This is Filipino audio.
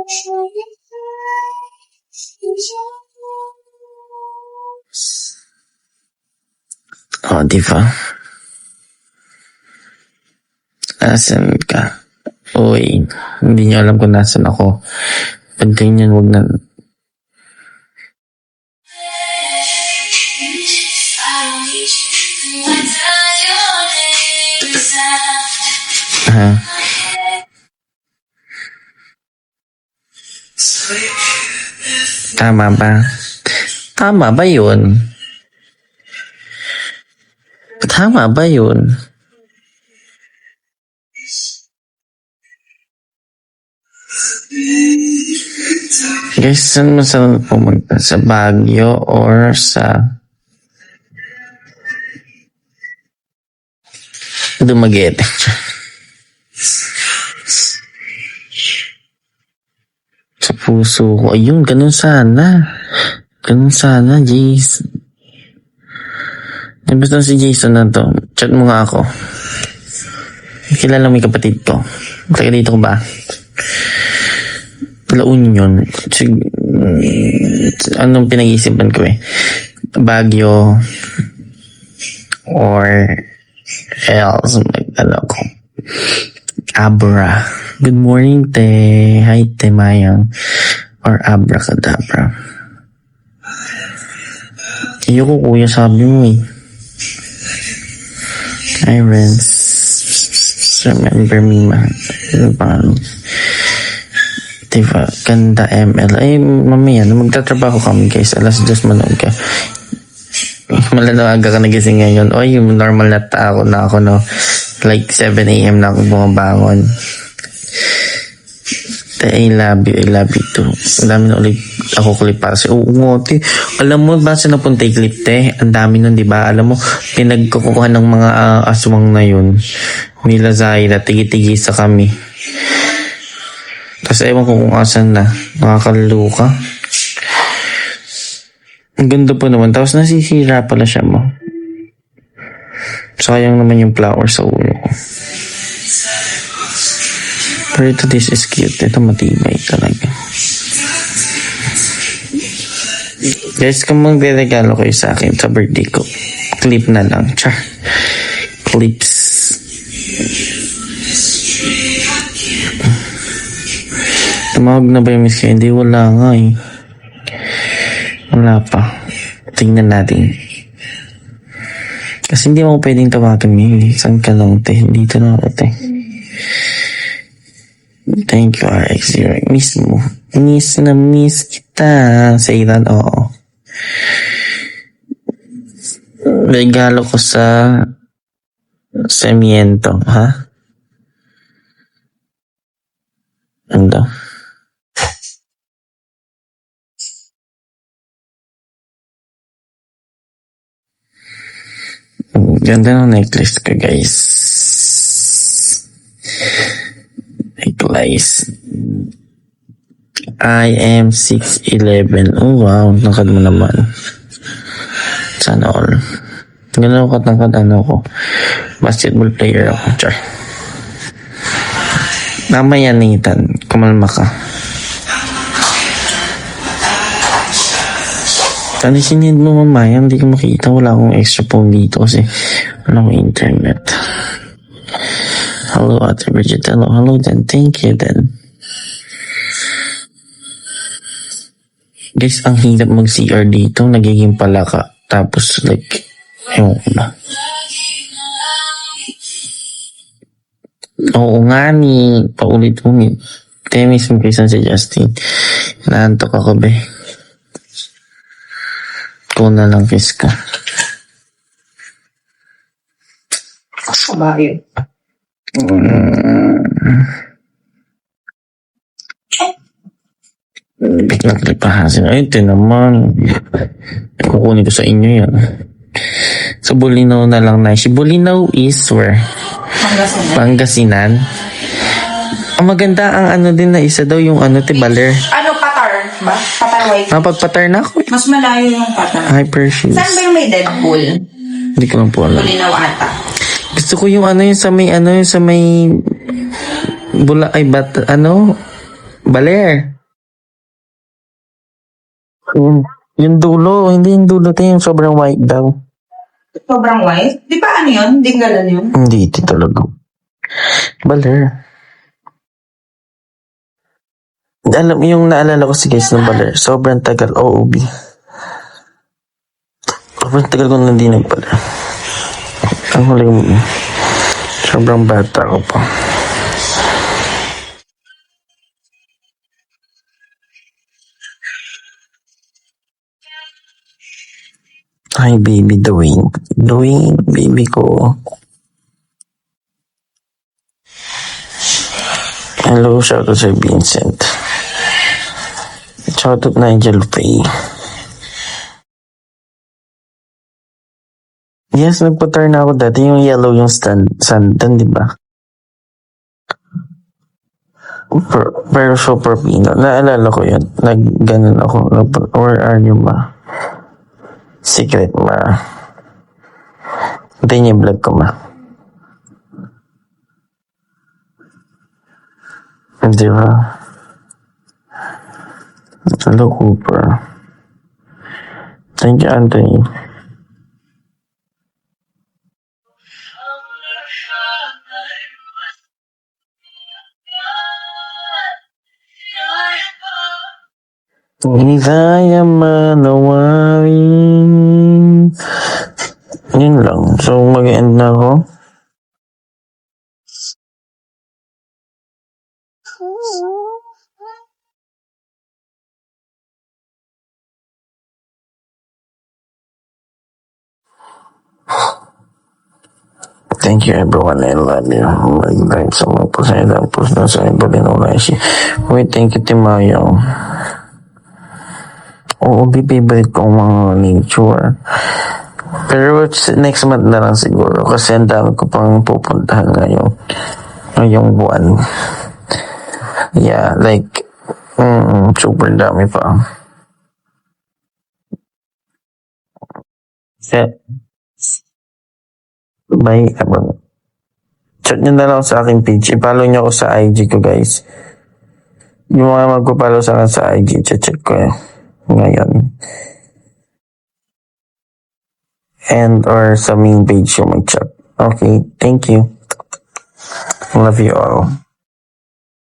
Oh, di ba? Asan ka? Uy, hindi niyo alam kung nasan ako. Pag ganyan, wag na. Ha? Tama ba? Tama ba yun? Tama ba yun? Guys, saan mo saan pumunta? Sa Baguio or sa Dumaguete? Sa puso ko. Ayun, ganun sana. Ganun sana, Jace. Basta si Jason na to. Chat mo nga ako. Kilala mo yung kapatid ko. Taga dito ko ba? La Union. Anong pinag-iisipan ko eh? Baguio or else. Ano ko? Abra. Good morning, te. Hi, te Mayang. Or abracadabra. Ayoko, kuya, sabi mo eh. Hi, Renz. Remember me, man. Ano ba? Diba? Ganda ML. Ay, mamaya, magtatrabaho kami, guys. Alas 2 manood ka. Malalawaga ka nagising ngayon. Oy, yung normal na tao na ako, no? Like 7 a.m. na ako bumabangon. I love you too. Ang dami na ulit ako klipase. Oo nga, te. Alam mo, ba sa napunta yung clip, te? Ang dami nun, di ba? Alam mo, pinagkukuha ng mga aswang na yun. Mila Zaira, tigi-tigisa kami. Tapos ewan ko kung asan na. Nakakaluka. Ang ganda po naman. Tapos nasisira pala siya mo. Sayang naman yung flower sa ulo ko. Pero ito, this is cute. Ito matibay talaga. Guys, kung magre-regalo kayo sa akin sa birthday ko, clip na lang. Char. Clips. Tumawag na ba yung miss kayo? Hindi, wala nga eh. Wala pa. Tingnan natin. Kasi hindi mo pwedeng tawagan niya. Saan ka lang, te? Dito na ako, te. Thank you, RX0. Miss mo. Miss kita. Sa Iran, oo. Regalo ko sa Semiento, ha? Ano? Ganda ng necklace ko, guys. Necklace. I am 6'11". Oh, wow. Nakad mo naman. Sana all. Gano'n ako katangkad, ko. Basketball player ako. Char. Mamaya, Nathan. Kumalma ka. Tanisinid mo mamaya, hindi ko makita. Wala akong extra phone dito kasi wala akong internet. Hello, Ate Bridget. Hello then. Thank you then. Guys, ang hirap mag-CR dito. Nagiging palaka. Tapos like, ewan ko na. Oo nga ni. Paulit-ulit. Temis mo kaysan si Justin. Naantok ako, be. Kung na lang kiss ka. Kabayo. Biglang klipahasin. Ay, ito naman. Kukunin ko sa inyo yan. So, Bulinaw na lang na. Si Bulinaw is where? Pangasinan. Ang maganda ang ano din na isa daw yung Baler. Ano, Patar ba? Patar White. Napagpatar na ako. Mas malayo yung Patar. Hyperfuse. Saan ba yung may Deadpool? Hindi ko lang po alam. Bulinaw ata. Gusto ko yung yung sa may, yung sa may, Baler. Yung dulo, hindi yung dulo tayo, yung sobrang white daw. Sobrang white. Di ba ano yun? Dinggalan yun? Hindi, ito talaga. Baler. Alam, yung naalala ko si guys ng baler, sobrang tagal, OOB. Sobrang tagal ko na hindi nagbaler. Ang huli ko, sobrang bata ko pa. Hi baby, Dwayne, baby ko. Hello, shout out Sir Vincent. Shout out Nigel Faye. Yes, nagpa-turn ako dati. Yung yellow yung sandan, di ba? Pero super pino. Naalala ko yun. Nag-ganon ako. Where are you, ma? Secret, ma. Hintayin niyo yung vlog ko, ma. Di ba? Hello, Cooper. Thank you, Anthony. Hindi kaya manawarin. Yun lang. So, mag-end na ako. Thank you everyone. I love you. Like sa mga post na ilang post na sa iba din ako na-issue. Wait, thank you, Timayo. Oo, favorite ko ang mga nature. Pero next month na lang siguro kasi ang dami ko pang pupuntahan ngayong buwan. Yeah, like, super dami pa. Yeah. Bye. Chat nyo na lang sa aking page. I-follow nyo ako sa IG ko, guys. Yung mga magpo-follow sa akin sa IG, check ko ngayon. And or sa main page yung mag-chat. Okay, thank you. Love you all.